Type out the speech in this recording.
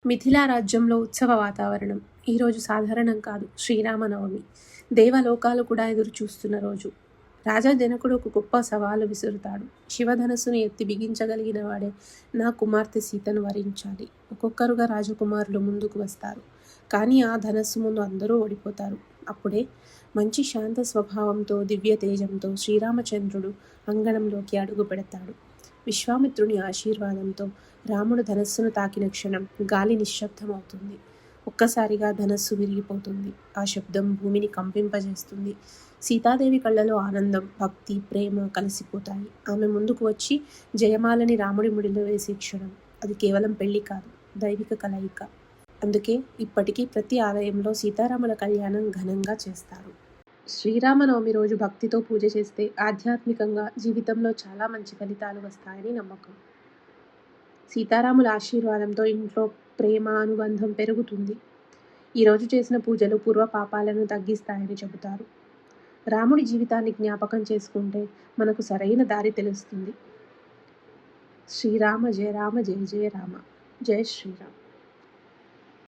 మిథిలా రాజ్యంలో ఉత్సవ వాతావరణం. ఈరోజు సాధారణం కాదు, శ్రీరామనవమి. దేవలోకాలు కూడా ఎదురు చూస్తున్న రోజు. రాజా జనకుడు ఒక గొప్ప సవాలు విసురుతాడు. శివధనస్సును ఎత్తి బిగించగలిగిన వాడే నా కుమార్తె సీతను వరించాలి. ఒక్కొక్కరుగా రాజకుమారులు ముందుకు వస్తారు. కానీ ఆ ధనస్సు ముందు అందరూ ఓడిపోతారు. అప్పుడే మంచి శాంత స్వభావంతో, దివ్య తేజంతో శ్రీరామచంద్రుడు అంగణంలోకి అడుగు పెడతాడు. విశ్వామిత్రుని ఆశీర్వాదంతో రాముడు ధనస్సును తాకిన క్షణం గాలి నిశ్శబ్దమవుతుంది. ఒక్కసారిగా ధనస్సు విరిగిపోతుంది. ఆ శబ్దం భూమిని కంపింపజేస్తుంది. సీతాదేవి కళ్ళలో ఆనందం, భక్తి, ప్రేమ కలిసిపోతాయి. ఆమె ముందుకు వచ్చి జయమాలని రాముడి ముడిలో వేసే క్షణం అది కేవలం పెళ్లి కాదు, దైవిక కలయిక. అందుకే ఇప్పటికీ ప్రతి ఆలయంలో సీతారాముల కళ్యాణం ఘనంగా చేస్తారు. శ్రీరామనవమి రోజు భక్తితో పూజ చేస్తే ఆధ్యాత్మికంగా జీవితంలో చాలా మంచి ఫలితాలు వస్తాయని నమ్మకం. సీతారాముల ఆశీర్వాదంతో ఇంట్లో ప్రేమ, అనుబంధం పెరుగుతుంది. ఈరోజు చేసిన పూజలు పూర్వ పాపాలను తగ్గిస్తాయని చెబుతారు. రాముడి జీవితాన్ని జ్ఞాపకం చేసుకుంటే మనకు సరైన దారి తెలుస్తుంది. శ్రీరామ జయ రామ, జయ జయ రామ. జయ శ్రీరామ్.